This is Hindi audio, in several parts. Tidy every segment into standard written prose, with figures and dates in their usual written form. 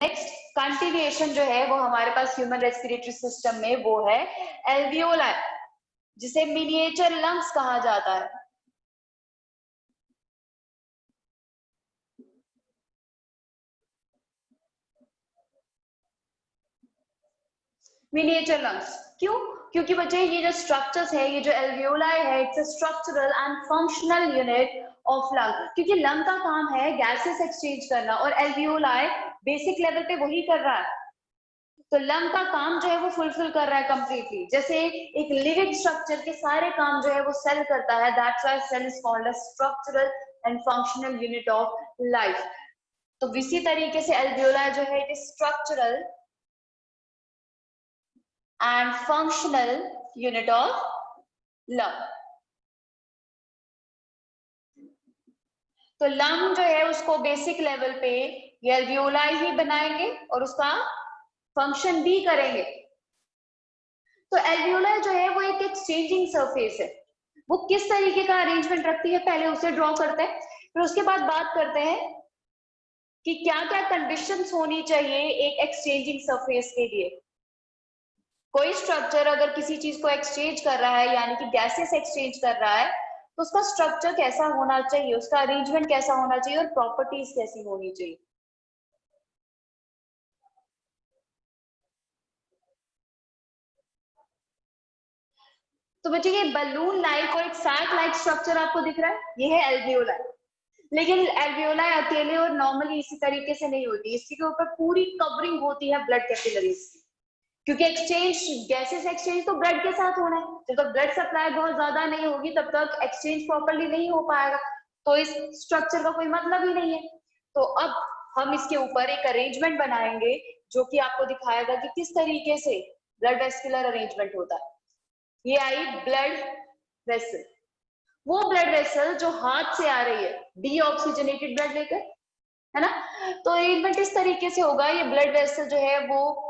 नेक्स्ट कंटिन्यूएशन जो है वो हमारे पास ह्यूमन रेस्पिरेटरी सिस्टम में वो है एल्वियोलाई, जिसे मिनिएचर लंग्स कहा जाता है। मिनिएचर लंग्स क्यों? क्योंकि बच्चे ये जो स्ट्रक्चर्स है, ये जो एल्वियोलाई है, it's a structural and functional unit of lung. क्योंकि लंग का काम है गैसेस एक्सचेंज करना और एल्वियोलाई बेसिक लेवल पे वही कर रहा है। तो लंग का काम जो है वो फुलफिल कर रहा है कंप्लीटली। जैसे एक लिविंग स्ट्रक्चर के सारे काम जो है वो सेल करता है, that's why cell is called a structural and functional unit of life. तो इसी तरीके से एल्वियोलाई जो है it is structural and functional unit of lung। तो लंग जो है उसको बेसिक लेवल पे ये एल्वियोलाई ही बनाएंगे और उसका फंक्शन भी करेंगे। तो एल्वियोलाई जो है वो एक एक्सचेंजिंग सरफेस है। वो किस तरीके का अरेंजमेंट रखती है पहले उसे ड्रॉ करते हैं, फिर उसके बाद बात करते हैं कि क्या क्या कंडीशंस होनी चाहिए एक एक्सचेंजिंग सरफेस के लिए। कोई स्ट्रक्चर अगर किसी चीज को एक्सचेंज कर रहा है यानी कि गैसेस एक्सचेंज कर रहा है तो उसका स्ट्रक्चर कैसा होना चाहिए, उसका अरेंजमेंट कैसा होना चाहिए और प्रॉपर्टीज कैसी होनी चाहिए। तो बच्चे ये बलून लाइक और एक सैक लाइक स्ट्रक्चर आपको दिख रहा है, ये है एल्वियोलाई। लेकिन एल्वियोलाई अकेले और नॉर्मली इसी तरीके से नहीं होती, इसके ऊपर पूरी कवरिंग होती है ब्लड कैपिलरीज की। क्योंकि एक्सचेंज गैसेस एक्सचेंज तो ब्लड के साथ होना है, जब तक ब्लड सप्लाई बहुत ज्यादा नहीं होगी तब तक एक्सचेंज प्रॉपरली नहीं हो पाएगा, तो इस स्ट्रक्चर का कोई मतलब ही नहीं है। तो अब हम इसके ऊपर एक अरेंजमेंट बनाएंगे जो कि आपको दिखाएगा कि किस तरीके से ब्लड वेस्कुलर अरेंजमेंट होता है। ये आई ब्लड वेसल, वो ब्लड वेसल जो हाथ से आ रही है डीऑक्सीजनेटेड ब्लड लेकर, है ना। तो अरेंजमेंट इस तरीके से होगा, ये ब्लड वेसल जो है वो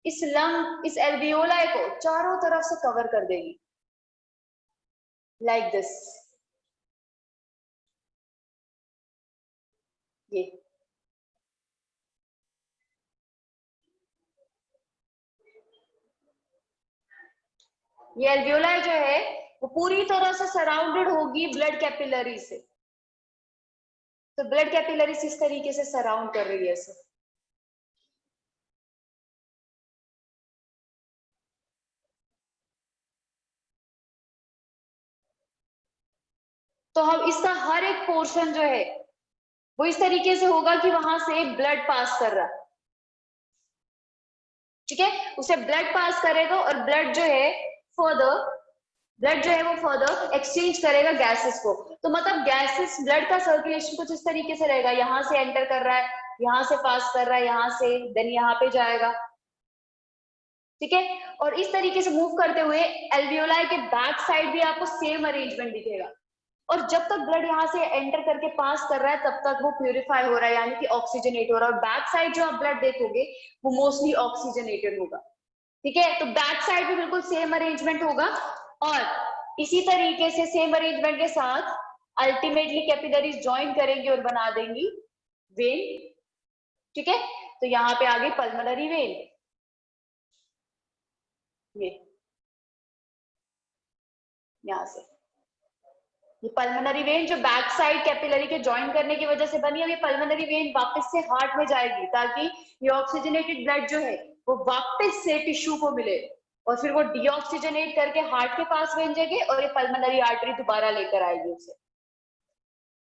इस लंग इस एल्वियोलाई को चारों तरफ से कवर कर देगी लाइक दिस। ये एल्वियोलाई जो है वो पूरी तरह से सराउंडेड होगी ब्लड कैपिलरी से। तो ब्लड कैपिलरी इस तरीके से सराउंड कर रही है इसे। तो हम इसका हर एक पोर्शन जो है वो इस तरीके से होगा कि वहां से ब्लड पास कर रहा है, ठीक है। उसे ब्लड पास करेगा और ब्लड जो है फर्दर ब्लड जो है वो फर्दर एक्सचेंज करेगा गैसेस को। तो मतलब गैसेस ब्लड का सर्कुलेशन कुछ इस तरीके से रहेगा, यहाँ से एंटर कर रहा है, यहाँ से पास कर रहा है, यहाँ से देन यहाँ पे जाएगा, ठीक है। और इस तरीके से मूव करते हुए एल्वियोलाई के बैक साइड भी आपको सेम अरेंजमेंट दिखेगा। और जब तक ब्लड यहाँ से एंटर करके पास कर रहा है तब तक वो प्यूरिफाई हो रहा है यानी कि ऑक्सीजनेट हो रहा है। और बैक साइड जो आप ब्लड देखोगे वो मोस्टली ऑक्सीजनेटेड होगा, ठीक है। तो बैक साइड भी बिल्कुल सेम अरेंजमेंट होगा और इसी तरीके से सेम अरेंजमेंट के साथ अल्टीमेटली कैपिलरीज ज्वाइन करेंगी और बना देंगी वेन, ठीक है। तो यहाँ पे आ गई पल्मोनरी वेन, ये यहाँ से ये पल्मोनरी वेन जो बैक साइड कैपिलरी के ज्वाइन करने की वजह से बनी है, ये पल्मोनरी वेन वापस से हार्ट में जाएगी ताकि ये ऑक्सीजनेटेड ब्लड जो है वो वापस से टिश्यू को मिले और फिर वो डीऑक्सीजनेट करके हार्ट के पास भेजेंगे और ये पल्मोनरी आर्टरी दोबारा लेकर आएगी उसे।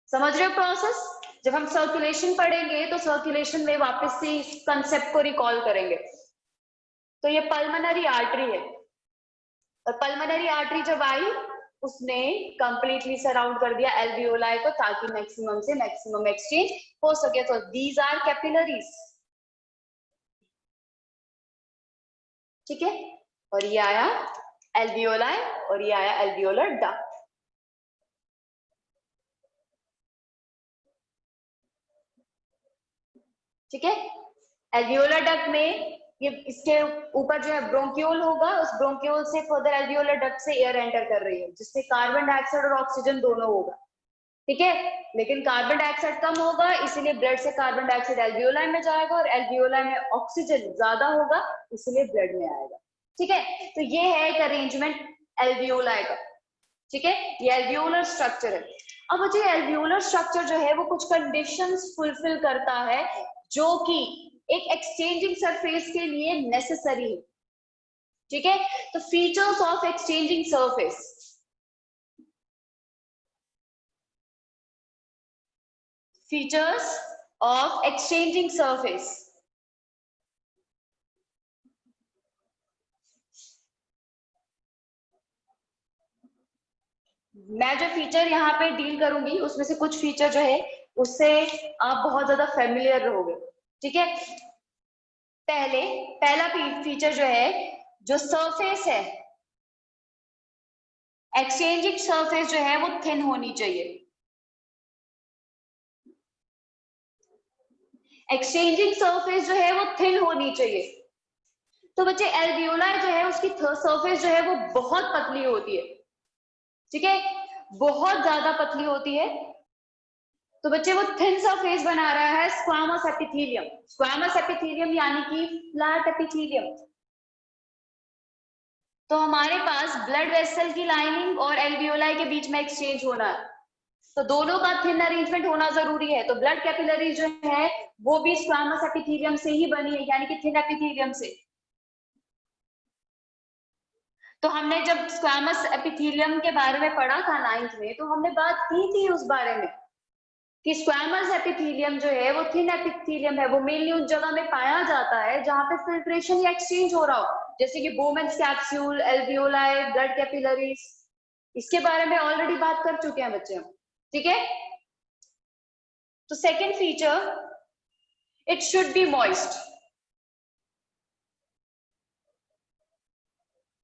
समझ रहे हो प्रोसेस? जब हम सर्कुलेशन पढ़ेंगे तो सर्कुलेशन में वापस से इस कंसेप्ट को रिकॉल करेंगे। तो ये पल्मोनरी आर्टरी है और पल्मोनरी आर्टरी जब आई उसने कंप्लीटली सराउंड कर दिया एल्वियोलाई को ताकि मैक्सिमम से मैक्सिमम एक्सचेंज हो सके। तो दीज आर कैपिलरीज, ठीक है। और ये आया एल्वियोलाई और ये आया एल्वियोलर डक्ट, ठीक है। एल्वियोलर डक्ट में ये इसके ऊपर जो है ब्रोंक्यूल होगा, उस ब्रोंक्यूल से फर्दर एल्वियोलर डक्ट से एयर एंटर कर रही है जिससे कार्बन डाइऑक्साइड और ऑक्सीजन दोनों होगा। ठीक है, लेकिन कार्बन डाइऑक्साइड कम होगा, इसीलिए ब्लड से कार्बन डाइऑक्साइड एल्वियोलाई में जाएगा और एल्वियोलाई में ऑक्सीजन ज्यादा होगा, इसलिए ब्लड में आएगा। ठीक है, तो ये है एक अरेंजमेंट एल्वियोलाई का। ठीक है, ये एल्वियोलर स्ट्रक्चर है। अब मुझे एल्वियोलर स्ट्रक्चर जो है वो कुछ कंडीशंस फुलफिल करता है जो कि एक एक्सचेंजिंग सरफेस के लिए नेसेसरी है। ठीक है, तो features of exchanging surface, features of exchanging surface। मैं जो फीचर यहाँ पे डील करूंगी उसमें से कुछ फीचर जो है उससे आप बहुत ज्यादा फेमिलियर रहोगे। ठीक है, पहला फीचर जो है, जो सरफेस है, एक्सचेंजिंग सरफेस जो है वो थिन होनी चाहिए। एक्सचेंजिंग सरफेस जो है वो थिन होनी चाहिए। तो बच्चे एल्वियोलाई जो है उसकी सरफेस जो है वो बहुत पतली होती है। ठीक है, बहुत ज्यादा पतली होती है। तो बच्चे वो थिन सरफेस बना रहा है स्क्वामस एपिथेलियम। स्क्वामस एपिथेलियम यानी कि फ्लैट एपिथेलियम। तो हमारे पास ब्लड वेसल की लाइनिंग और एल्वियोलाई के बीच में एक्सचेंज होना है, तो दोनों का थिन अरेंजमेंट होना जरूरी है। तो ब्लड कैपिलरी जो है वो भी स्क्वामस एपिथेलियम से ही बनी है, यानी कि थिन एपिथेलियम से। तो हमने जब स्क्वामस एपिथेलियम के बारे में पढ़ा था 9th में, तो हमने बात की थी उस बारे में कि स्क्वामस एपिथेलियम जो है वो थिन एपिथेलियम है। वो मेनली उस जगह में पाया जाता है जहां पे फिल्ट्रेशन या एक्सचेंज हो रहा हो, जैसे कि Bowman's capsule, alveoli, blood capillaries. इसके बारे में ऑलरेडी बात कर चुके हैं बच्चे हम। ठीक है, तो second feature, it should be moist.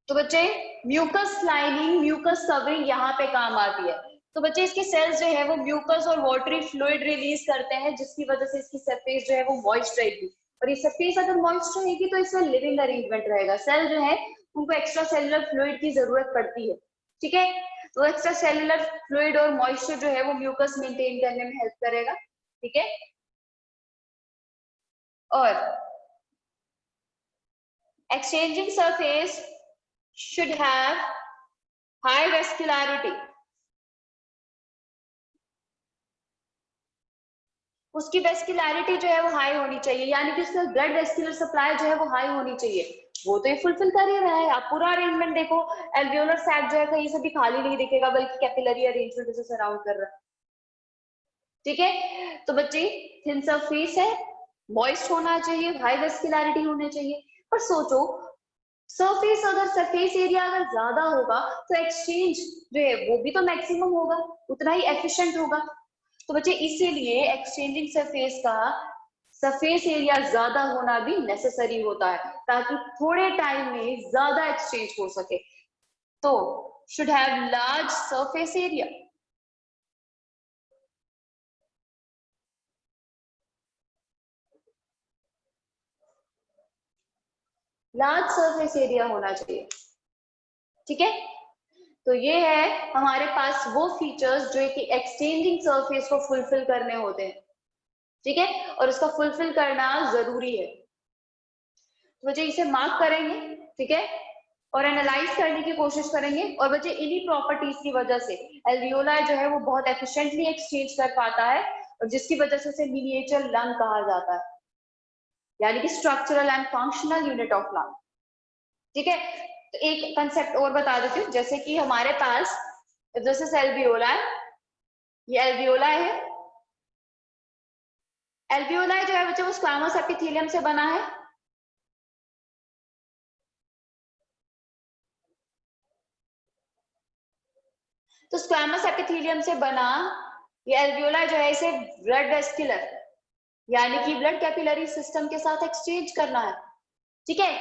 तो बच्चे म्यूकस लाइनिंग, म्यूकस कवरिंग यहाँ पे काम आती है। तो बच्चे इसके सेल्स जो है वो म्यूकस और वाटरी फ्लूइड रिलीज करते हैं, जिसकी वजह से इसकी सरफेस जो है वो मॉइस्ट रहेगी। और ये सरफेस अगर मॉइस्ट रहेगी तो इसमें लिविंग अरेंजमेंट रहेगा। सेल जो है उनको एक्स्ट्रा सेलुलर फ्लूइड की जरूरत पड़ती है। ठीक है, तो एक्स्ट्रा सेलुलर फ्लूइड और मॉइस्चर जो है वो म्यूकस मेंटेन करने में हेल्प करेगा। ठीक है, और exchanging surface should have high vascularity। उसकी वेस्कुलरिटी जो है वो हाई होनी चाहिए, यानी कि उसका ब्लड वेस्कुलर सप्लाई जो है वो हाई होनी चाहिए। वो तो ये फुलफिल कर ही रहा है। आप पूरा अरेंजमेंट देखो, एल्वियोलर सैक जो है कहीं से भी खाली नहीं दिखेगा, बल्कि कैपिलरी अरेंजमेंट उसे सराउंड कर रहा है। ठीक है, तो बच्चे थिन सरफेस है, मॉइस्ट होना चाहिए, हाई वेस्कुलरिटी होनी चाहिए। पर सोचो, सरफेस अगर सरफेस एरिया अगर ज्यादा होगा तो एक्सचेंज जो है वो भी तो मैक्सिमम होगा, उतना ही एफिशिएंट होगा। तो बच्चे इसीलिए एक्सचेंजिंग सरफेस का सरफेस एरिया ज्यादा होना भी नेसेसरी होता है, ताकि थोड़े टाइम में ज्यादा एक्सचेंज हो सके। तो should have large surface area. Large surface area होना चाहिए। ठीक है, तो ये है हमारे पास वो फीचर्स जो कि एक्सचेंजिंग सरफेस को फुलफिल करने होते हैं। ठीक है, और उसका फुलफिल करना जरूरी है। तो बच्चे इसे मार्क करेंगे। ठीक है, और एनालाइज करने की कोशिश करेंगे। और बच्चे इन्हीं प्रॉपर्टीज की वजह से एल्वियोलाई जो है वो बहुत एफिशिएंटली एक्सचेंज कर पाता है, और जिसकी वजह से उसे मिनिएचर लंग कहा जाता है, यानी कि structural and functional unit of lung. ठीक है, तो एक कंसेप्ट और बता देती हूँ, जैसे कि हमारे पास दिस इज एल्वियोलाई, ये एल्वियोलाई है। एल्वियोलाई जो है बच्चे वो स्क्वामस एपिथेलियम से बना है। तो स्क्वामस एपिथेलियम से बना ये एल्वियोलाई जो है इसे ब्लड वेस्कुलर यानी कि ब्लड कैपिलरी सिस्टम के साथ एक्सचेंज करना है। ठीक है,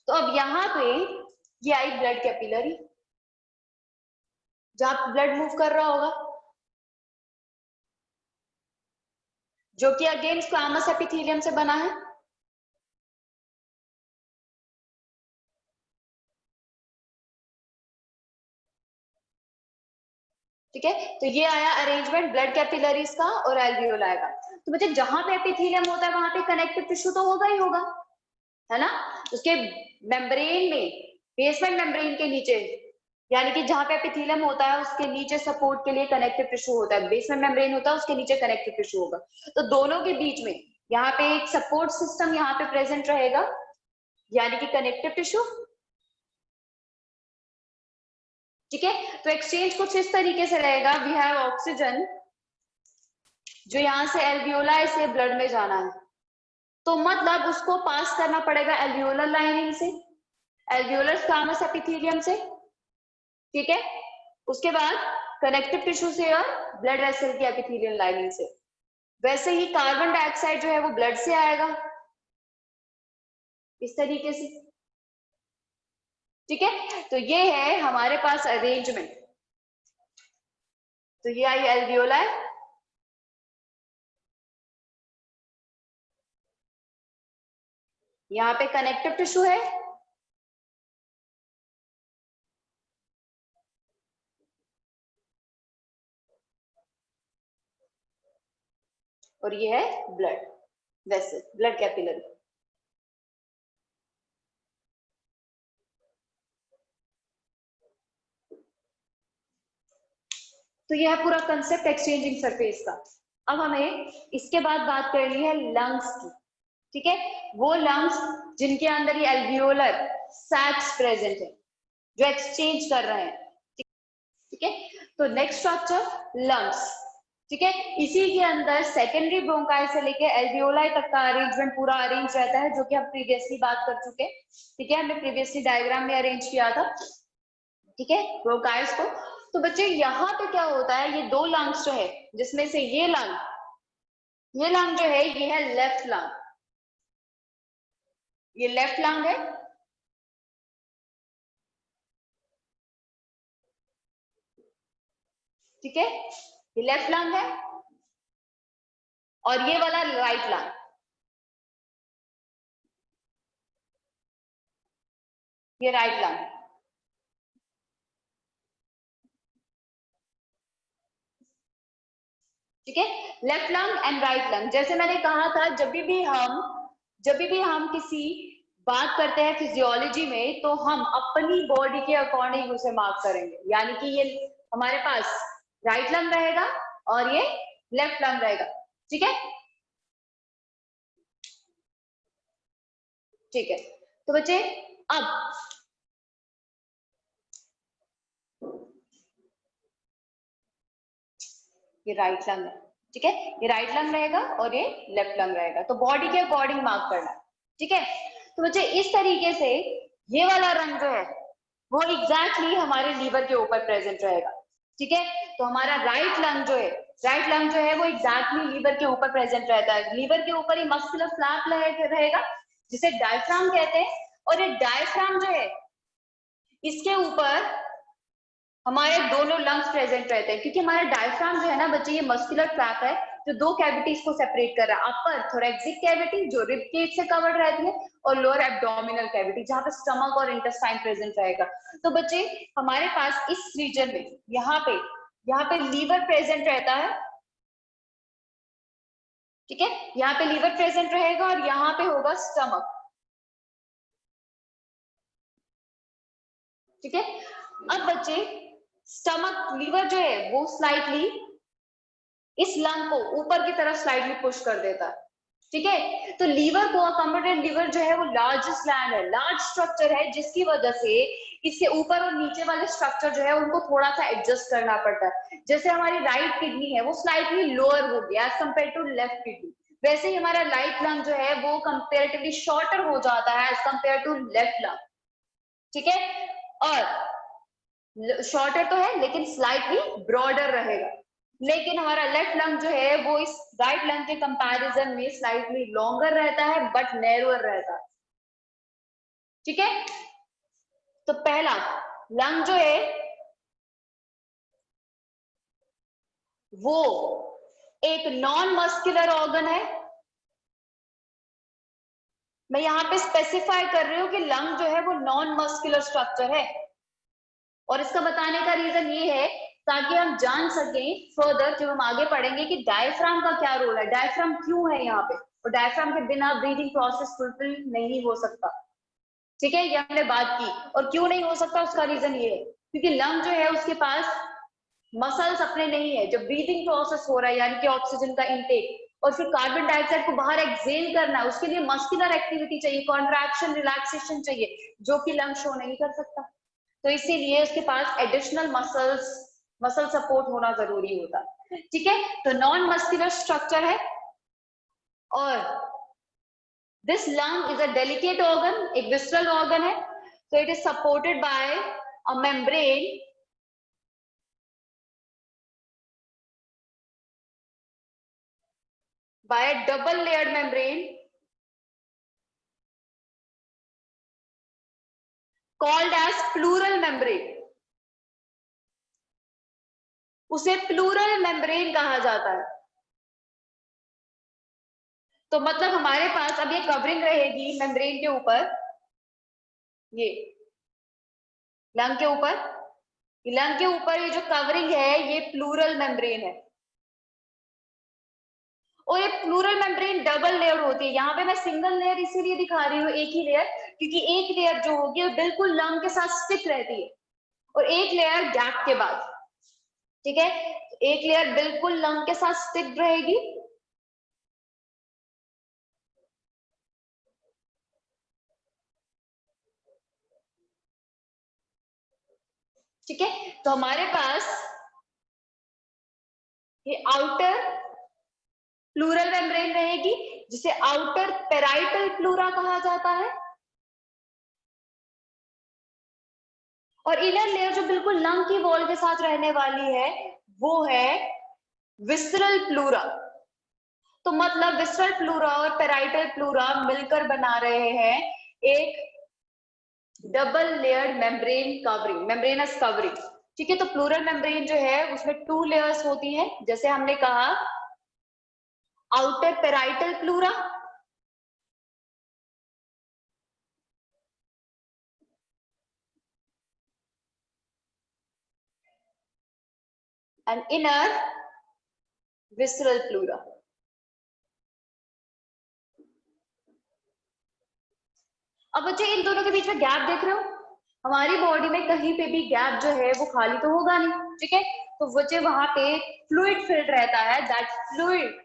तो अब यहाँ पे ये आई ब्लड कैपिलरी, जहां ब्लड मूव कर रहा होगा, जो कि अगेन स्क्वामस एपिथेलियम से बना है। ठीक है, तो ये आया अरेंजमेंट ब्लड कैपिलरीज का और एल्वियोलाई का। तो बच्चे जहां पे एपिथेलियम होता है वहां पे कनेक्टिव टिश्यू तो होगा ही होगा, है ना। उसके मेम्ब्रेन में, बेसमेंट मेम्ब्रेन के नीचे, यानी कि जहां पे एपिथेलियम होता है उसके नीचे सपोर्ट के लिए कनेक्टिव टिश्यू होता है, बेसमेंट मेम्ब्रेन होता है उसके नीचे कनेक्टिव टिश्यू होगा। तो दोनों के बीच में यहाँ पे एक सपोर्ट सिस्टम यहाँ पे प्रेजेंट रहेगा, यानी कि कनेक्टिव टिश्यू। ठीक है, तो एक्सचेंज कुछ इस तरीके से रहेगा, वी हैव ऑक्सीजन जो यहाँ से एल्वियोलाई से ब्लड में जाना है, तो मतलब उसको पास करना पड़ेगा एल्वियोलर लाइनिंग से, एल्वियोलर स्क्वामस एपिथेलियम से। ठीक है, उसके बाद कनेक्टिव टिश्यू से और ब्लड वेसल की एपिथेलियल लाइनिंग से। वैसे ही कार्बन डाइऑक्साइड जो है वो ब्लड से आएगा इस तरीके से। ठीक है, तो ये है हमारे पास अरेंजमेंट। तो ये आई एल्वियोलाई, यहाँ पे कनेक्टिव टिश्यू है, और ये है ब्लड वेसल, ब्लड कैपिलरी। तो यह है पूरा कंसेप्ट एक्सचेंजिंग सरफेस का। अब हमें इसके बाद बात करनी है लंग्स की। ठीक है, वो लंग्स जिनके अंदर ये एल्वियोलर सैक्स प्रेजेंट है जो एक्सचेंज कर रहे हैं। ठीक है, तो नेक्स्ट स्ट्रक्चर लंग्स। ठीक है, इसी के अंदर सेकेंडरी ब्रोंकाई से लेके एल्वियोलाई तक का अरेंजमेंट पूरा अरेंज रहता है, जो कि हम प्रीवियसली बात कर चुके हैं। ठीक है, हमने प्रीवियसली डायग्राम में अरेंज किया था। ठीक है, ब्रोंकाइल्स को। तो बच्चे यहाँ पे क्या होता है, ये दो लंग्स जो है, जिसमें से ये लंग जो है ये है लेफ्ट लंग, ये लेफ्ट लंग है। ठीक है, ये लेफ्ट लंग है, और ये वाला राइट लंग, ये राइट लंग है। ठीक है, left lung and right lung. जैसे मैंने कहा था, जब भी हम किसी बात करते हैं फिजियोलॉजी में, तो हम अपनी बॉडी के अकॉर्डिंग उसे मार्क करेंगे, यानी कि ये हमारे पास राइट लंग रहेगा और ये लेफ्ट लंग रहेगा। ठीक है, ठीक है, तो बच्चे अब ये राइट लंग है। ठीक है, ये राइट लंग रहेगा और ये लेफ्ट लंग रहेगा, तो बॉडी के अकॉर्डिंग मार्क करना है। ठीक है, तो बच्चे इस तरीके से ये वाला रंग जो है वो एग्जैक्टली हमारे लीवर के ऊपर प्रेजेंट रहेगा। ठीक है, तो हमारा राइट लंग जो है वो एग्जैक्टली लीवर के ऊपर प्रेजेंट रहता है। लीवर के ऊपर ही मस्कुलर फ्लैप रहेगा जिसे डायफ्राम कहते हैं, और ये डायफ्राम जो है इसके ऊपर हमारे दोनों लंग्स प्रेजेंट रहते हैं, क्योंकि हमारा डायफ्राम जो है ना बच्चे, ये मस्कुलर ट्रैप है जो दो कैविटीज को सेपरेट कर रहा है। अपर थोरैक्सिक कैविटी जो रिब केज से कवर्ड रहती है, और लोअर एब्डोमिनल कैविटी जहां पे स्टमक और इंटेस्टाइन प्रेजेंट रहेगा। तो बच्चे हमारे पास इस रीजन में यहाँ पे लीवर प्रेजेंट रहता है। ठीक है, यहाँ पे लीवर प्रेजेंट रहेगा और यहाँ पे होगा स्टमक। ठीक है, अब बच्चे स्टमक, लीवर जो है वो स्लाइटली इस लंग को ऊपर की तरफ स्लाइडली पुश कर देता है। ठीक है, तो लीवर को, अकोमोडेट लीवर जो है वो लार्जेस्ट ग्लैंड है, लार्ज स्ट्रक्चर है, जिसकी वजह से इसके ऊपर और नीचे वाले स्ट्रक्चर जो है उनको थोड़ा सा एडजस्ट करना पड़ता है। जैसे हमारी राइट किडनी है वो स्लाइटली लोअर हो गया as compare to left kidney, वैसे ही हमारा राइट लंग जो है वो कंपेरेटिवली शॉर्टर हो जाता है as compare to left lung. ठीक है, और शॉर्टर तो है लेकिन स्लाइटली ब्रॉडर रहेगा। लेकिन हमारा लेफ्ट लंग जो है वो इस राइट लंग के कंपैरिजन में स्लाइटली लॉन्गर रहता है बट नैरोअर रहता है। ठीक है, तो पहला लंग जो है वो एक नॉन मस्कुलर ऑर्गन है। मैं यहां पे स्पेसिफाई कर रही हूं कि लंग जो है वो नॉन मस्कुलर स्ट्रक्चर है, और इसका बताने का रीजन ये है ताकि हम जान सकें फर्दर जब हम आगे पढ़ेंगे कि डायफ्राम का क्या रोल है, डायफ्राम क्यों है यहाँ पे, और डायफ्राम के बिना ब्रीदिंग प्रोसेस फुलफिल नहीं हो सकता। ठीक है, ये हमने बात की। और क्यों नहीं हो सकता, उसका रीजन ये है क्योंकि लंग जो है उसके पास मसल्स अपने नहीं है। जब ब्रीदिंग प्रोसेस हो रहा है यानी कि ऑक्सीजन का इनटेक और फिर कार्बन डाइऑक्साइड को बाहर एक्सेल करना है, उसके लिए मस्कुलर एक्टिविटी चाहिए, कॉन्ट्रैक्शन रिलैक्सेशन चाहिए, जो कि लंग शो नहीं कर सकता। तो इसीलिए उसके पास एडिशनल मसल सपोर्ट होना जरूरी होता है। ठीक है, तो नॉन मस्कुलर स्ट्रक्चर है। और this lung is a delicate organ, एक विस्रल ऑर्गन है। तो it is supported by a membrane by a double layered membrane called as pleural membrane। उसे प्लूरल मेम्ब्रेन कहा जाता है। तो मतलब हमारे पास अब ये कवरिंग रहेगी मेम्ब्रेन के ऊपर, ये लंग के ऊपर, लंग के ऊपर ये जो कवरिंग है ये प्लूरल मेम्ब्रेन है। और ये प्लूरल मेम्ब्रेन डबल लेयर होती है। यहाँ पे मैं सिंगल लेयर इसीलिए दिखा रही हूँ, एक ही लेयर, क्योंकि एक लेयर जो होगी वो बिल्कुल लंग के साथ स्टिक रहती है और एक लेयर गैप के बाद। ठीक है, एक लेयर बिल्कुल लंग के साथ स्टिक रहेगी ठीक है, तो हमारे पास ये आउटर प्लूरल मेम्ब्रेन रहेगी जिसे आउटर पेराइटल प्लूरा कहा जाता है। और इनर लेयर जो बिल्कुल लंग की वॉल के साथ रहने वाली है वो है विसरल प्लूरा। तो मतलब विसरल प्लूरा और पेराइटल प्लूरा मिलकर बना रहे हैं एक double layered membrane covering, membranes covering. ठीक है, तो प्लूरल मेम्ब्रेन जो है उसमें 2 लेयर्स होती हैं, जैसे हमने कहा outer parietal pleura and inner visceral pleura. अब बच्चे इन दोनों के बीच में गैप देख रहे हो, हमारी बॉडी में कहीं पे भी गैप जो है वो खाली तो होगा नहीं। ठीक है, तो बच्चे वहां पे फ्लूइड फिल्ड रहता है, that fluid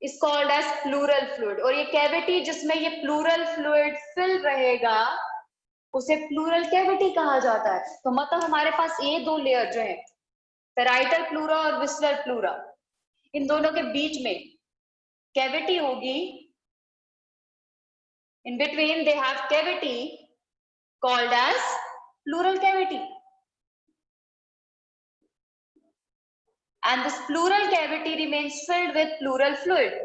is called as pleural fluid. और ये कैविटी जिसमें ये प्लूरल फ्लूइड फिल रहेगा उसे प्लूरल कैविटी कहा जाता है। तो मतलब हमारे पास ये 2 लेयर जो है पेराइटल प्लूरा और विसरल प्लूरा, इन दोनों के बीच में कैविटी होगी। In between they have cavity called as pleural cavity, and this pleural cavity remains filled with pleural fluid।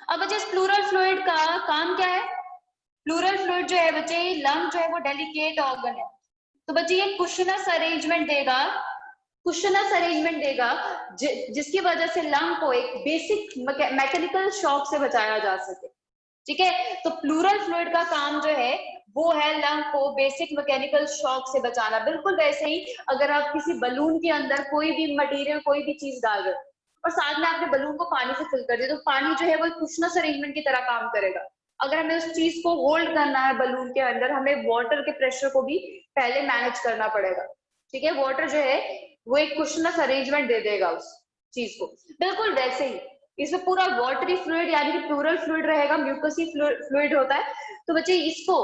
अब बच्चे इस प्लूरल फ्लूइड का काम क्या है? प्लूरल फ्लूइड जो है बच्चे, लंग जो है वो डेलिकेट ऑर्गन है, तो बच्चे ये कुशनस अरेंजमेंट देगा, कुशनस अरेंजमेंट देगा जिसकी वजह से लंग को एक बेसिक मैकेनिकल शॉक से बचाया जा सके। ठीक है, तो प्लूरल फ्लूइड का काम जो है वो है लंग को बेसिक मैकेनिकल शॉक से बचाना। बिल्कुल वैसे ही अगर आप किसी बलून के अंदर कोई भी मटेरियल, कोई भी चीज डाल रहे हो और साथ में आपने बलून को पानी से फिल कर दिया, तो पानी जो है वो कुशनस अरेंजमेंट की तरह काम करेगा। अगर हमें उस चीज को होल्ड करना है बलून के अंदर, हमें वाटर के प्रेशर को भी पहले मैनेज करना पड़ेगा। ठीक है, वाटर जो है वो एक कुशनस अरेंजमेंट दे देगा उस चीज को। बिल्कुल वैसे ही इसमें पूरा वाटरी फ्लूइड यानी कि प्लूरल फ्लूइड रहेगा, म्यूकसी फ्लूइड होता है, तो बच्चे इसको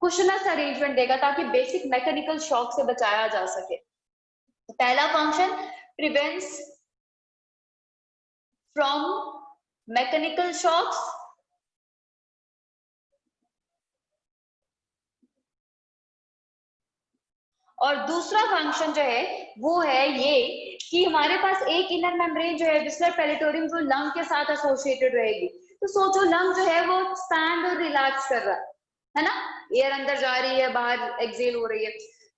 कुशनस अरेंजमेंट देगा ताकि बेसिक मैकेनिकल शॉक से बचाया जा सके। तो पहला function prevents from mechanical shocks, और दूसरा फंक्शन जो है वो है ये कि हमारे पास एक इनर मेम्ब्रेन जो है विस्लर पेरिटोरियम जो लंग के साथ एसोसिएटेड रहेगी। तो सोचो लंग जो है वो एक्सपैंड और रिलैक्स कर रहा है ना, एयर अंदर जा रही है बाहर एक्सेल हो रही है,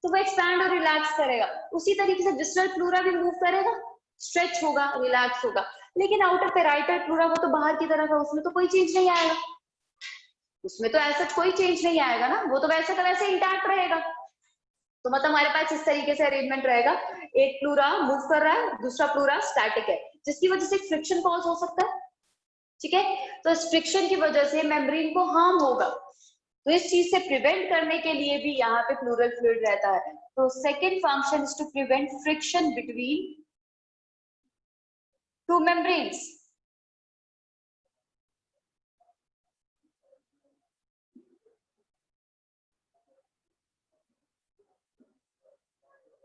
तो वो एक्सपैंड और रिलैक्स करेगा। उसी तरीके से विस्लर प्लूरा भी मूव करेगा, स्ट्रेच होगा, रिलैक्स होगा। लेकिन आउटर पेराइटल प्लूरा वो तो बाहर की तरफ है, उसमें तो कोई चेंज नहीं आएगा, उसमें तो ऐसा कोई चेंज नहीं आएगा ना, वो तो वैसे इंटैक्ट रहेगा। तो मतलब हमारे पास इस तरीके से अरेंजमेंट रहेगा, एक प्लूरा मूव कर रहा है, दूसरा प्लूरा स्टैटिक है, जिसकी वजह से फ्रिक्शन कॉज हो सकता है। ठीक है, तो इस फ्रिक्शन की वजह से मेम्ब्रेन को हार्म होगा, तो इस चीज से प्रिवेंट करने के लिए भी यहाँ पे प्लूरल फ्लूइड रहता है। तो second function is to prevent friction between two membranes.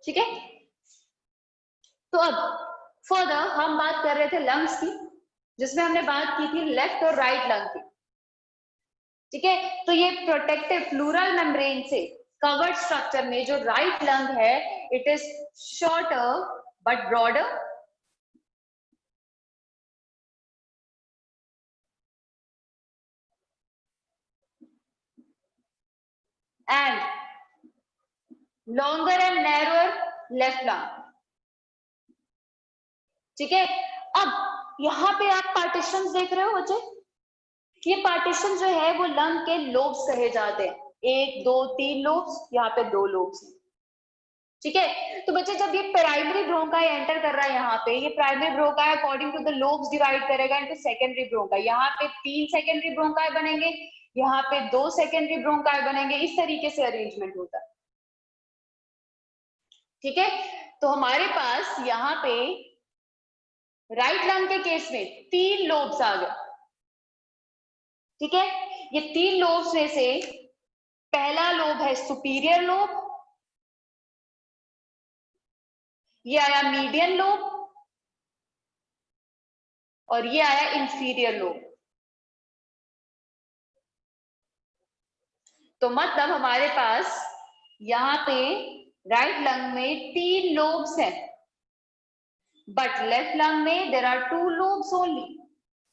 ठीक है, तो अब फर्दर हम बात कर रहे थे लंग्स की, जिसमें हमने बात की थी लेफ्ट और राइट लंग की। ठीक है, तो ये प्रोटेक्टिव प्लूरल मेम्ब्रेन से कवर्ड स्ट्रक्चर में जो राइट लंग है, it is shorter but broader, and longer and narrower left lung. ठीक है, अब यहाँ पे आप पार्टीशंस देख रहे हो बच्चे, ये पार्टीशन जो है वो लंग के लोब्स कहे जाते हैं, 1 2 3 लोब्स, यहाँ पे 2 लोब्स हैं। ठीक है, तो बच्चे जब ये प्राइमरी ब्रोंकाई एंटर कर रहा है यहाँ पे, ये primary bronchi according to the lobes divide करेगा इनटू सेकेंडरी ब्रोंकाई। यहाँ पे 3 सेकेंडरी ब्रोंकाई बनेंगे, यहाँ पे 2 सेकेंडरी ब्रोंकाई बनेंगे, इस तरीके से अरेंजमेंट होता है। ठीक है, तो हमारे पास यहाँ पे राइट लंग के केस में 3 लोब्स आ गए। ठीक है, ये 3 लोब्स में से पहला लोब है सुपीरियर लोब, ये आया मीडियन लोब, और ये आया इंफीरियर लोब। तो मतलब हमारे पास यहाँ पे राइट लंग में 3 लोब्स हैं, बट लेफ्ट लंग में there are 2 lobes only,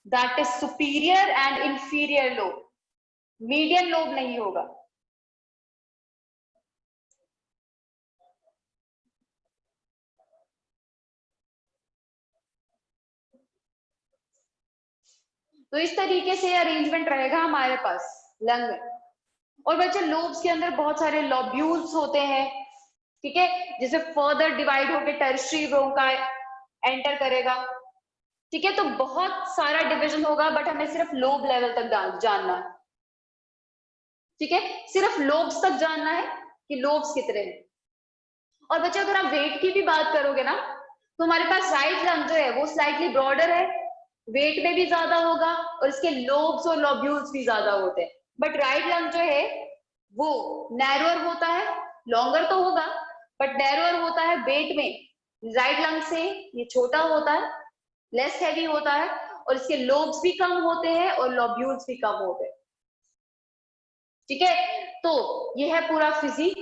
that is superior and inferior lobe, median lobe नहीं होगा। तो इस तरीके से अरेंजमेंट रहेगा हमारे पास लंग में। और बच्चे लोब्स के अंदर बहुत सारे लॉब्यूल्स होते हैं, ठीक है, जिसे फर्दर डिवाइड होकर टर्शियरी ब्रोंकाई एंटर करेगा। ठीक है, तो बहुत सारा डिवीजन होगा, बट हमें सिर्फ लोब लेवल तक जानना है। ठीक है, सिर्फ लोब्स तक जानना है कि लोब्स कितने हैं। और बच्चे अगर आप वेट की भी बात करोगे ना, तो हमारे पास राइट लंग जो है वो स्लाइटली ब्रॉडर है, वेट में भी ज्यादा होगा, और इसके लोब्स और लॉब्यूल्स भी ज्यादा होते हैं। बट राइट लंग जो है वो नैरोअर होता है, लॉन्गर तो होगा बट नैरोअर होता है वेट में, राइट लंग से ये छोटा होता है, लेस हैवी होता है, और इसके लोब्स भी कम होते हैं और लॉब्यूल्स भी कम होते हैं। ठीक है, तो ये है पूरा फिजिक।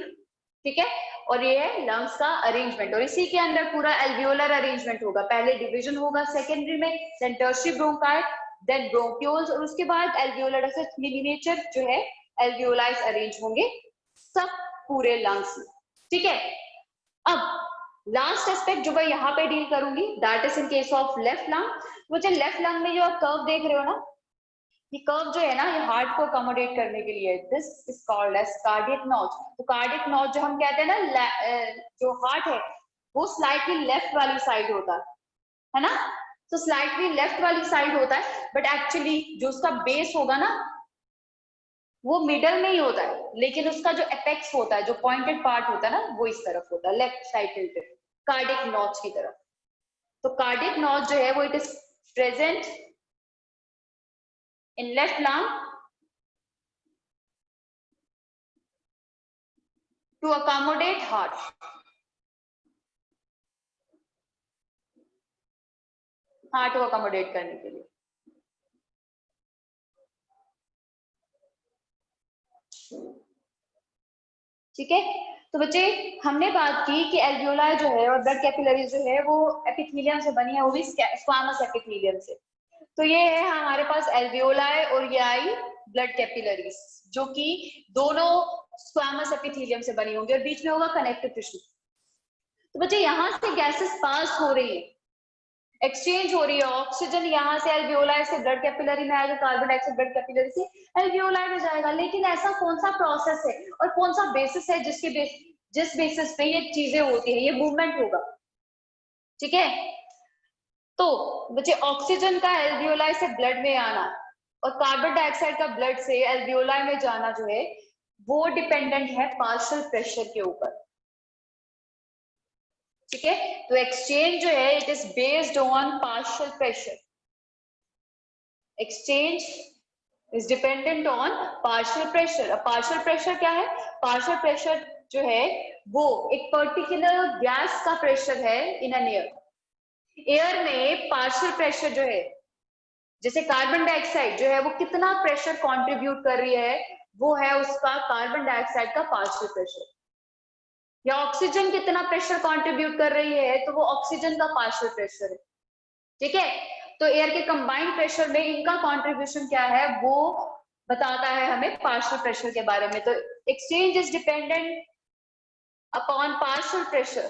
ठीक है, और ये है लंग्स का अरेंजमेंट, और इसी के अंदर पूरा एल्वियोलर अरेंजमेंट होगा। पहले डिवीजन होगा सेकेंडरी में, then tertiary bronchi, then bronchioles, और उसके बाद एल्वियोलर ऐसे मिनिएचर जो है एल्वियोलाइज अरेंज होंगे सब पूरे लंग्स में। ठीक है, अब लास्ट एस्पेक्ट जो मैं यहाँ पे डील करूंगी, that is in case of left lung. मुझे लेफ्ट लंग में जो आप कर्व देख रहे हो ना, ये कर्व जो है ना, ये हार्ट को अकोमोडेट करने के लिए, this is called as cardiac notch. तो कार्डियक नॉच जो हम कहते हैं ना, जो हार्ट है वो स्लाइटली लेफ्ट वाली साइड होता है ना, तो स्लाइटली लेफ्ट वाली साइड होता है, बट एक्चुअली जो उसका बेस होगा ना वो मिडल में ही होता है, लेकिन उसका जो एपेक्स होता है, जो पॉइंटेड पार्ट होता है ना, वो इस तरफ होता है, left side tilted, cardiac notch की तरफ। तो कार्डियक नॉच जो है वो it is present in left lung to accommodate heart. Heart को अकोमोडेट करने के लिए। ठीक है, तो बच्चे हमने बात की कि एल्वियोलाई जो है और ब्लड कैपिलरी जो है वो एपिथेलियम से बनी है, वो भी स्क्वामस एपिथेलियम से। तो ये है हमारे पास एल्वियोलाई और ये आई ब्लड कैपिलरीज, जो कि दोनों स्क्वामस एपिथेलियम से बनी होंगी, और बीच में होगा कनेक्टिव टिश्यू। तो बच्चे यहाँ से गैसेस पास हो रही है, एक्सचेंज हो रही है, ऑक्सीजन यहाँ से एल्वियोलाई से ब्लड कैपिलरी में आएगा, कार्बन डाइऑक्साइड ब्लड कैपिलरी से एल्वियोलाई में जाएगा। लेकिन ऐसा कौन सा प्रोसेस है और कौन सा बेसिस है जिसके बेस जिस बेसिस पे ये चीजें होती है, ये मूवमेंट होगा। ठीक है, तो बच्चे ऑक्सीजन का एल्वियोलाई से ब्लड में आना और कार्बन डाइऑक्साइड का ब्लड से एल्वियोलाई में जाना जो है वो डिपेंडेंट है पार्शियल प्रेशर के ऊपर। ठीक है, तो एक्सचेंज जो है it is based on partial pressure. Exchange is dependent on partial pressure. अब पार्शियल प्रेशर क्या है? पार्शियल प्रेशर जो है वो एक पर्टिकुलर गैस का प्रेशर है इन एन एयर। एयर में पार्शियल प्रेशर जो है, जैसे कार्बन डाइऑक्साइड जो है वो कितना प्रेशर कंट्रीब्यूट कर रही है, वो है उसका कार्बन डाइऑक्साइड का पार्शियल प्रेशर। या ऑक्सीजन कितना प्रेशर कंट्रीब्यूट कर रही है, तो वो ऑक्सीजन का पार्शियल प्रेशर है। ठीक है, तो एयर के कंबाइंड प्रेशर में इनका कंट्रीब्यूशन क्या है वो बताता है हमें पार्शियल प्रेशर के बारे में। तो exchange is dependent upon partial pressure.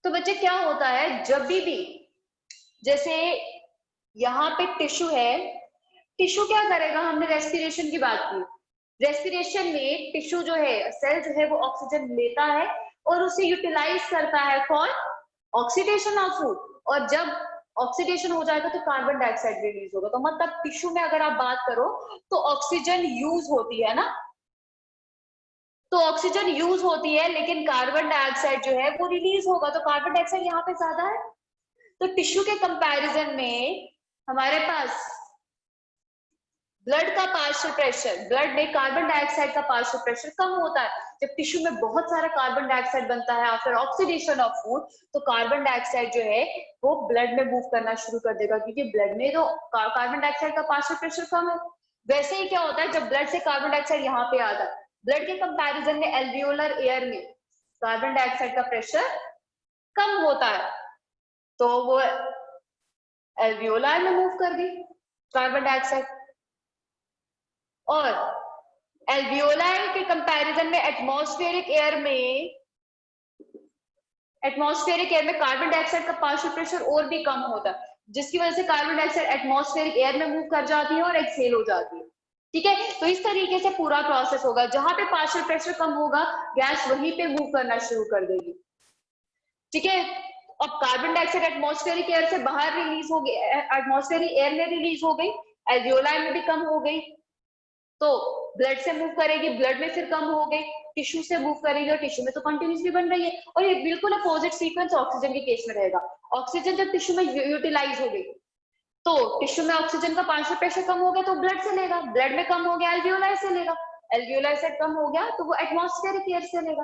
तो बच्चे क्या होता है, जब भी जैसे यहाँ पे टिश्यू है, टिश्यू क्या करेगा, हमने रेस्पिरेशन की बात की, रेस्पिरेशन में टिश्यू जो है, सेल जो है वो ऑक्सीजन लेता है और उसे यूटिलाइज करता है फॉर ऑक्सीडेशन ऑफ फूड, और जब ऑक्सीडेशन हो जाएगा तो कार्बन डाइऑक्साइड रिलीज होगा। तो मतलब टिश्यू में अगर आप बात करो तो ऑक्सीजन यूज होती है ना, तो ऑक्सीजन यूज होती है लेकिन कार्बन डाइऑक्साइड जो है वो रिलीज होगा, तो कार्बन डाइऑक्साइड यहाँ पे ज्यादा है। तो टिश्यू के कंपैरिजन में हमारे पास ब्लड का पार्शियल प्रेशर, ब्लड में कार्बन डाइऑक्साइड का पार्शियल प्रेशर कम होता है। जब टिश्यू में बहुत सारा कार्बन डाइऑक्साइड बनता है आफ्टर ऑक्सीडेशन ऑफ फूड, तो कार्बन डाइऑक्साइड जो है वो ब्लड में मूव करना शुरू कर देगा, क्योंकि ब्लड में तो कार्बन डाइऑक्साइड का पार्शियल प्रेशर कम है। वैसे ही क्या होता है, जब ब्लड से कार्बन डाइऑक्साइड यहाँ पे आता है, ब्लड के कंपैरिजन में एल्वियोलर एयर में कार्बन डाइऑक्साइड का प्रेशर कम होता है, तो वो एल्वियोलार में मूव कर गई कार्बन डाइऑक्साइड। और एल्वियोलाई के कंपैरिजन में एटमॉस्फेरिक एयर में कार्बन डाइऑक्साइड का पार्शियल प्रेशर और भी कम होता है, जिसकी वजह से कार्बन डाइऑक्साइड एटमॉस्फेरिक एयर में मूव कर जाती है और एक्सहेल हो जाती है। ठीक है, तो इस तरीके से पूरा प्रोसेस होगा, जहां पे पार्शियल प्रेशर कम होगा गैस वहीं पे मूव करना शुरू कर देगी। ठीक है, अब कार्बन डाइऑक्साइड एटमॉस्फेरिक एयर से बाहर रिलीज हो गई, एटमॉस्फेरिक एयर में रिलीज हो गई, एल्वियोलाई में भी कम हो गई, तो ब्लड से मूव करेगी, ब्लड में फिर कम हो गई, टिश्यू से मूव करेगी और टिश्यू में तो कंटिन्यूसली बन रही है। और ये बिल्कुल अपोजिट सीक्वेंस ऑक्सीजन के केस में रहेगा। ऑक्सीजन जब टिश्यू में यूटिलाइज हो गई तो टिश्यू में ऑक्सीजन का पार्शियल प्रेशर कम हो गया तो ब्लड से लेगा, ब्लड में कम हो गया एल्वियोलाई से लेगा, एल्वियोलाई से कम हो गया तो वो एटमॉस्फेरिक एयर से लेगा।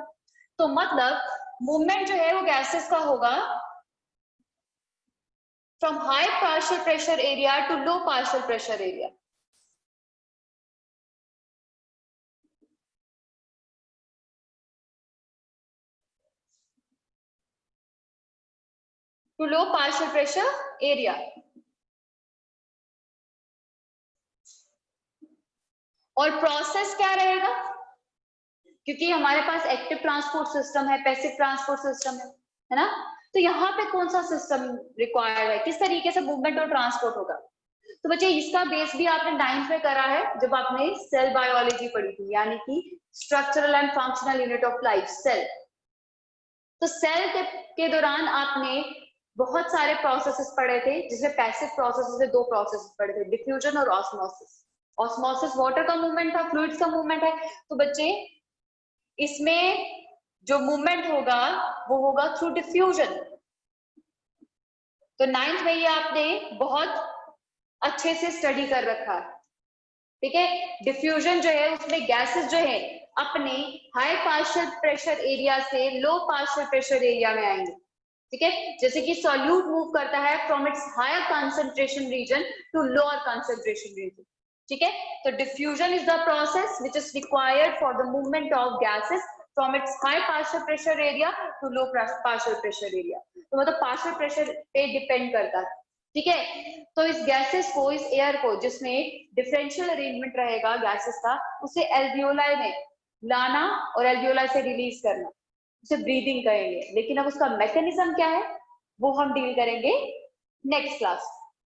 तो मतलब मूवमेंट जो है वो गैसेस का होगा from high partial pressure area to low partial pressure area. To low partial pressure area. और प्रोसेस क्या रहेगा, क्योंकि हमारे पास एक्टिव ट्रांसपोर्ट सिस्टम है, पैसिव ट्रांसपोर्ट सिस्टम है ना, तो यहाँ पे कौन सा सिस्टम रिक्वायर्ड है, किस तरीके से मूवमेंट और ट्रांसपोर्ट होगा। तो बच्चे इसका बेस भी आपने 9th में करा है जब आपने सेल बायोलॉजी पढ़ी थी, यानी कि structural and functional unit of life cell. तो सेल के दौरान आपने बहुत सारे प्रोसेसेस पढ़े थे, जिसमें पैसिव प्रोसेसेस से 2 प्रोसेसेस पढ़े थे, डिफ्यूजन और ऑस्मोसिस। ऑस्मोसिस वाटर का मूवमेंट था, फ्लूइड्स का मूवमेंट है। तो बच्चे इसमें जो मूवमेंट होगा वो होगा थ्रू डिफ्यूजन। तो 9th में ये आपने बहुत अच्छे से स्टडी कर रखा है। ठीक है, डिफ्यूजन जो है उसमें गैसेस जो है अपने हाई पार्शियल प्रेशर एरिया से लो पार्शियल प्रेशर एरिया में आएंगे। ठीक है, जैसे कि सॉल्यूट मूव करता है from its higher concentration region to lower concentration region. ठीक है, तो diffusion is the process which is required for the movement of gases from its high partial pressure area to low partial pressure area. तो मतलब पार्शियल प्रेशर पे डिपेंड करता है। ठीक है, तो इस गैसेस को, इस एयर को जिसमें डिफरेंशियल अरेंजमेंट रहेगा गैसेस का, उसे एल्वियोलाई में लाना और एल्वियोलाई से रिलीज करना, उसे ब्रीदिंग कहेंगे। लेकिन अब उसका मैकेनिज्म क्या है वो हम डील करेंगे नेक्स्ट क्लास।